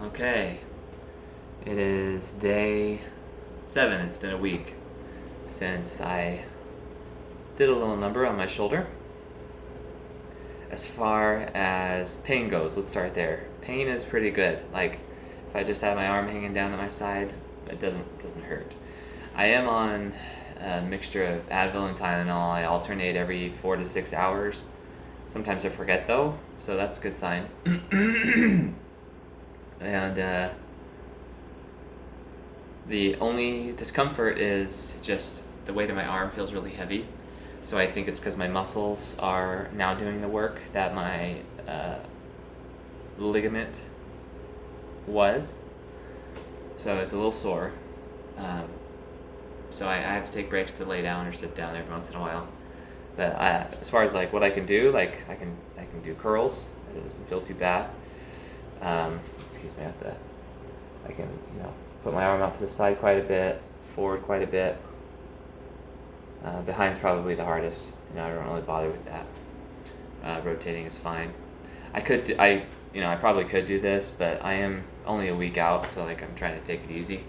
Okay, it is day 7. It's been a week since I did a little number on my shoulder. As far as pain goes, let's start there. Pain is pretty good. Like, if I just have my arm hanging down at my side, it doesn't hurt. I am on a mixture of Advil and Tylenol. I alternate every 4 to 6 hours. Sometimes I forget though, so that's a good sign. And the only discomfort is just the weight of my arm feels really heavy. So I think it's because my muscles are now doing the work that my ligament was. So it's a little sore. So I have to take breaks to lay down or sit down every once in a while. But as far as like what I can do, like I can do curls. It doesn't feel too bad. Excuse me, I can put my arm out to the side quite a bit, forward quite a bit. Behind's probably the hardest. I don't really bother with that. Rotating is fine. I probably could do this, but I am only a week out, so like I'm trying to take it easy.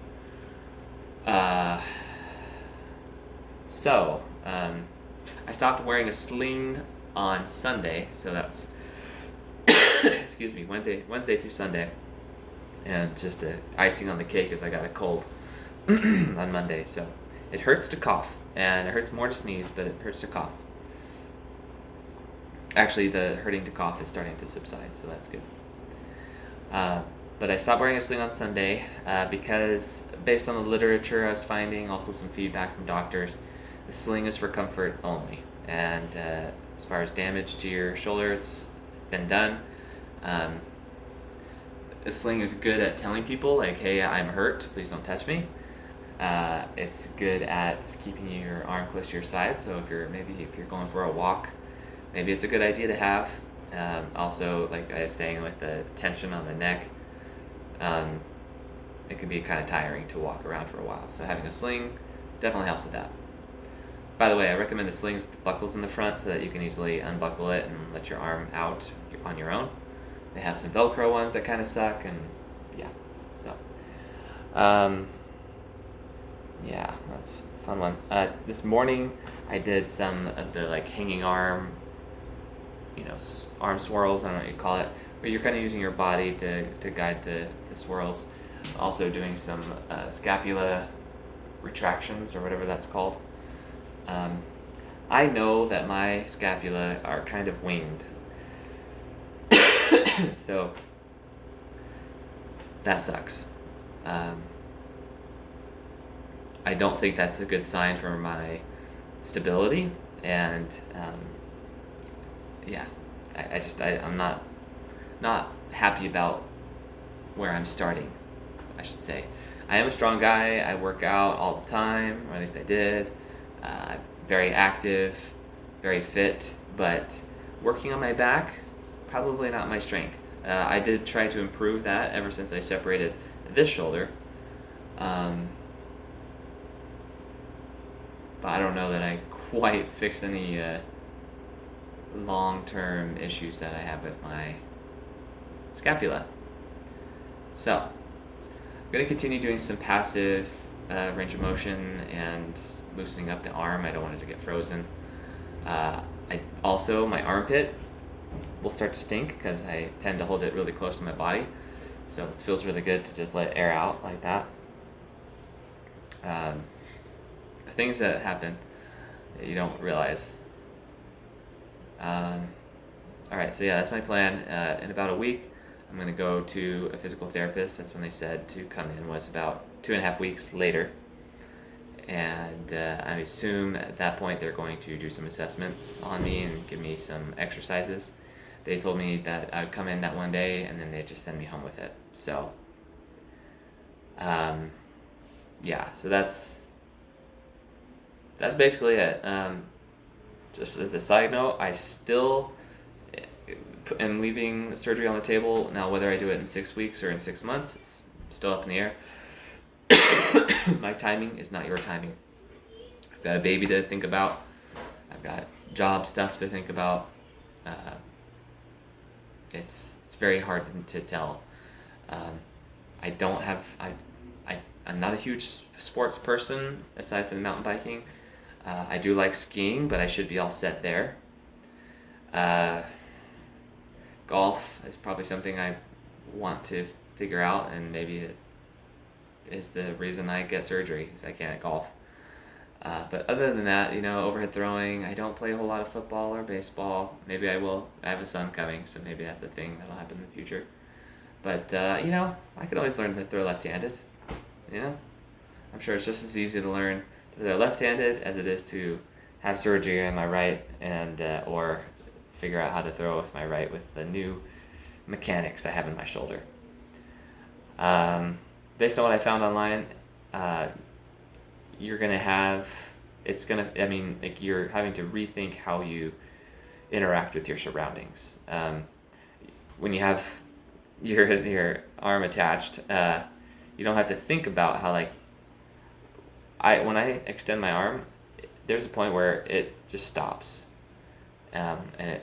So I stopped wearing a sling on Sunday, so that's excuse me, Wednesday through Sunday, and just icing on the cake is I got a cold on Monday, so it hurts to cough, and it hurts more to sneeze, but it hurts to cough. Actually, the hurting to cough is starting to subside, so that's good. But I stopped wearing a sling on Sunday because, based on the literature I was finding, also some feedback from doctors, the sling is for comfort only. And as far as damage to your shoulder, it's been done. A sling is good at telling people, like, hey, I'm hurt, please don't touch me. It's good at keeping your arm close to your side, so if you're going for a walk, maybe it's a good idea to have. Also, like I was saying, with the tension on the neck, it can be kind of tiring to walk around for a while. So having a sling definitely helps with that. By the way, I recommend the slings with the buckles in the front so that you can easily unbuckle it and let your arm out on your own. They have some Velcro ones that kind of suck, and yeah, so yeah, that's a fun one. This morning I did some of the like hanging arm, arm swirls, I don't know what you call it, but you're kind of using your body to guide the swirls. Also doing some scapula retractions or whatever that's called. I know that my scapula are kind of winged. So that sucks. I don't think that's a good sign for my stability, and yeah, I'm not happy about where I'm starting, I should say. I am a strong guy. I work out all the time, or at least I did. I'm very active, very fit, but working on my back, probably not my strength. I did try to improve that ever since I separated this shoulder. But I don't know that I quite fixed any long-term issues that I have with my scapula. So I'm going to continue doing some passive range of motion and loosening up the arm. I don't want it to get frozen. My armpit will start to stink because I tend to hold it really close to my body. So it feels really good to just let air out like that. Things that happen that you don't realize. Alright, so yeah, that's my plan. In about a week, I'm going to go to a physical therapist. That's when they said to come in, was about 2.5 weeks later. And I assume at that point they're going to do some assessments on me and give me some exercises. They told me that I'd come in that one day and then they'd just send me home with it. So, yeah, so that's basically it. Just as a side note, I still am leaving surgery on the table. Now, whether I do it in 6 weeks or in 6 months, it's still up in the air. My timing is not your timing. I've got a baby to think about. I've got job stuff to think about. It's very hard to tell. I don't have I'm not a huge sports person aside from the mountain biking. I do like skiing, but I should be all set there. Uh, Golf is probably something I want to figure out, and maybe it is the reason I get surgery is I can't golf. But other than that, overhead throwing, I don't play a whole lot of football or baseball. Maybe I will. I have a son coming, so maybe that's a thing that'll happen in the future. But, I could always learn to throw left-handed. I'm sure it's just as easy to learn to throw left-handed as it is to have surgery on my right and or figure out how to throw with my right with the new mechanics I have in my shoulder. Based on what I found online, you're gonna have you're having to rethink how you interact with your surroundings. When you have your arm attached, you don't have to think about how when I extend my arm, there's a point where it just stops, and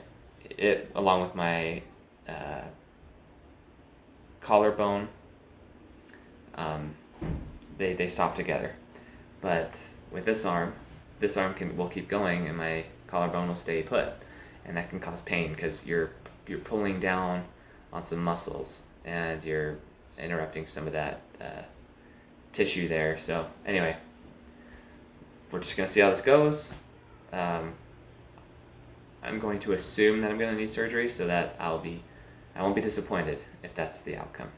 it along with my collarbone, they stop together. But with this arm will keep going, and my collarbone will stay put, and that can cause pain because you're pulling down on some muscles and you're interrupting some of that tissue there. So anyway, we're just gonna see how this goes. I'm going to assume that I'm gonna need surgery so that I won't be disappointed if that's the outcome.